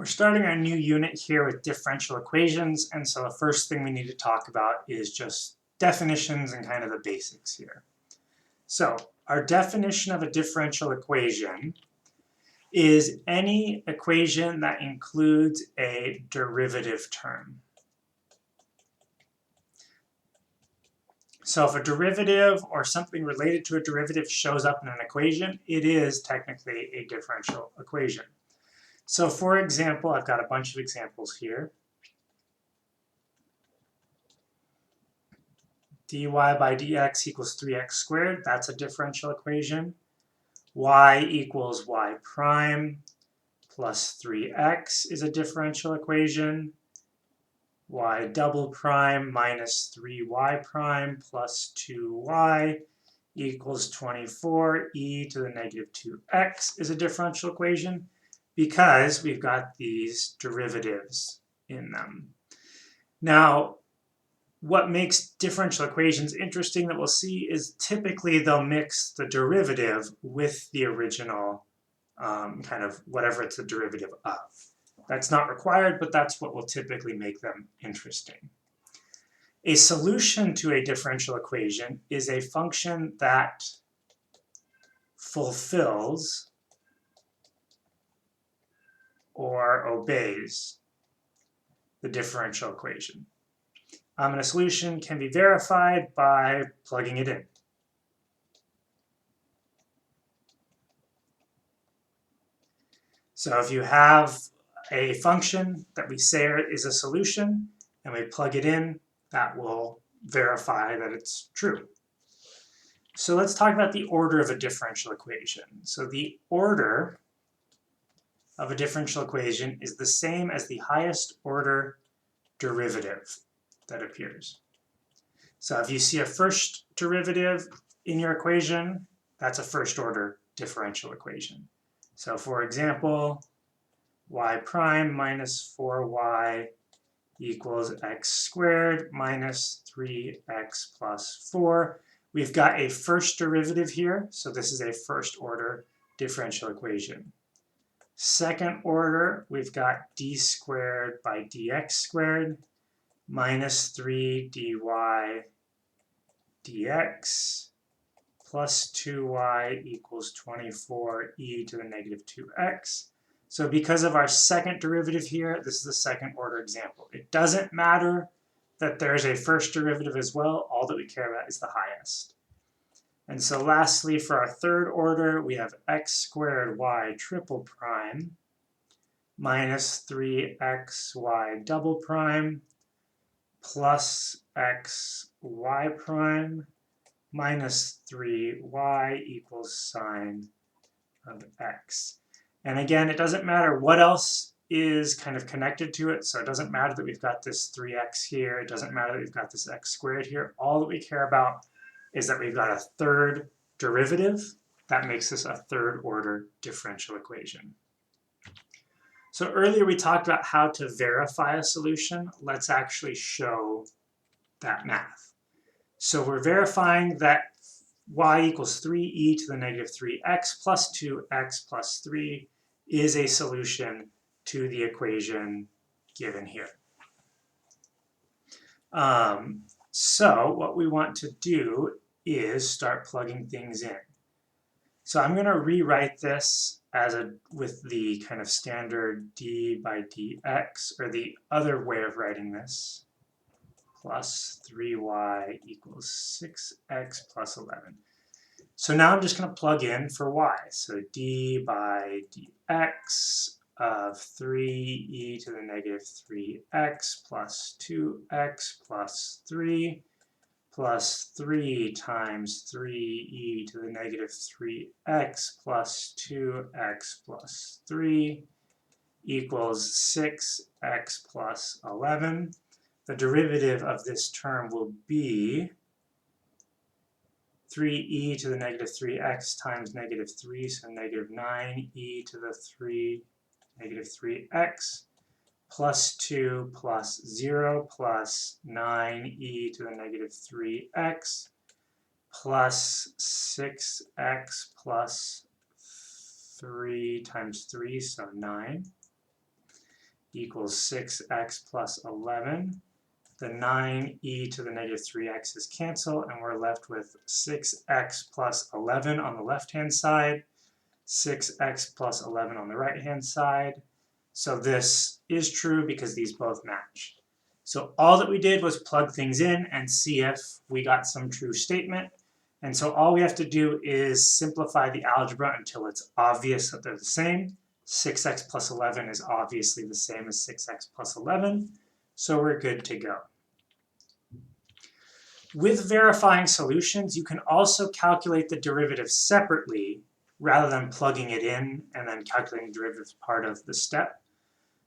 We're starting our new unit here with differential equations, and so the first thing we need to talk about is just definitions and kind of the basics here. So our definition of a differential equation is any equation that includes a derivative term. So if a derivative or something related to a derivative shows up in an equation, it is technically a differential equation. So for example, I've got a bunch of examples here. dy by dx equals 3x squared, that's a differential equation. Y equals y prime plus 3x is a differential equation. Y double prime minus 3y prime plus 2y equals 24. E to the negative 2x is a differential equation because we've got these derivatives in them. Now, what makes differential equations interesting that we'll see is typically they'll mix the derivative with the original kind of whatever it's a derivative of. That's not required, but that's what will typically make them interesting. A solution to a differential equation is a function that fulfills or obeys the differential equation. And a solution can be verified by plugging it in. So if you have a function that we say is a solution and we plug it in, that will verify that it's true. So let's talk about the order of a differential equation. So the order of a differential equation is the same as the highest order derivative that appears. So if you see a first derivative in your equation, that's a first order differential equation. So for example, y prime minus 4y equals x squared minus 3x plus 4. We've got a first derivative here, so this is a first order differential equation. Second order, we've got d squared by dx squared minus 3 dy dx plus 2y equals 24 e to the negative 2x. So because of our second derivative here, this is the second order example. It doesn't matter that there's a first derivative as well. All that we care about is the highest. And so lastly, for our third order, we have x squared y triple prime minus 3xy double prime plus x y prime minus 3y equals sine of x. And again, it doesn't matter what else is kind of connected to it. So it doesn't matter that we've got this 3x here. It doesn't matter that we've got this x squared here. All that we care about is that we've got a third derivative. That makes this a third order differential equation. So earlier we talked about how to verify a solution. Let's actually show that math. So we're verifying that y equals 3e to the negative 3x plus 2x plus 3 is a solution to the equation given here. So what we want to do is start plugging things in. So I'm going to rewrite this as with the kind of standard d by dx, or the other way of writing this, plus 3y equals 6x plus 11. So now I'm just going to plug in for y. So d by dx of 3e to the negative 3x plus 2x plus 3 plus 3 times 3e to the negative 3x plus 2x plus 3 equals 6x plus 11. The derivative of this term will be 3e to the negative 3x times negative 3, so negative 9e to the 3 negative 3x plus 2 plus 0 plus 9e to the negative 3x plus 6x plus 3 times 3, so 9. equals 6x plus 11. The 9e to the negative 3x is cancel, and we're left with 6x plus 11 on the left-hand side, 6x plus 11 on the right-hand side. So this is true because these both match. So all that we did was plug things in and see if we got some true statement. And so all we have to do is simplify the algebra until it's obvious that they're the same. 6x plus 11 is obviously the same as 6x plus 11, so we're good to go. With verifying solutions, you can also calculate the derivative separately rather than plugging it in and then calculating the derivative as part of the step.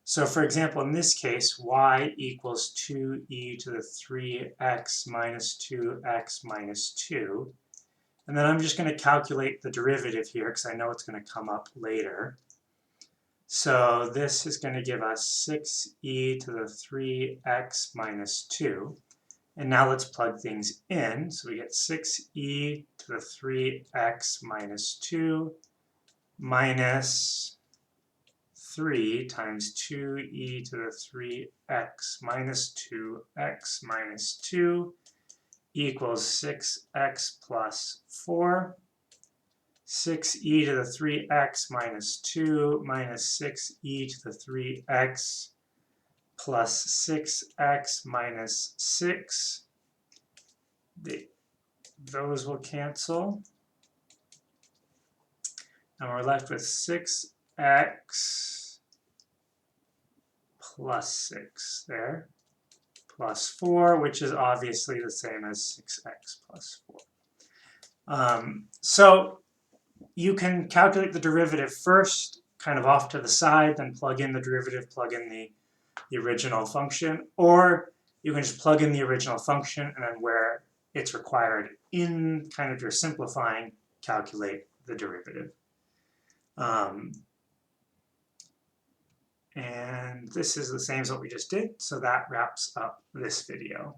So for example, in this case, y equals 2e to the 3x minus 2x minus 2. And then I'm just going to calculate the derivative here because I know it's going to come up later. So this is going to give us 6e to the 3x minus 2. And now let's plug things in. So we get 6e to the 3x minus 2 minus 3 times 2e to the 3x minus 2x minus 2 equals 6x plus 4. 6e to the 3x minus 2 minus 6e to the 3x plus 6x minus 6. Those will cancel. And we're left with 6x plus 6 there, plus 4, which is obviously the same as 6x plus 4. So you can calculate the derivative first, kind of off to the side, then plug in the derivative, plug in the original function, or you can just plug in the original function and then where it's required in kind of your simplifying, calculate the derivative. And this is the same as what we just did, so that wraps up this video.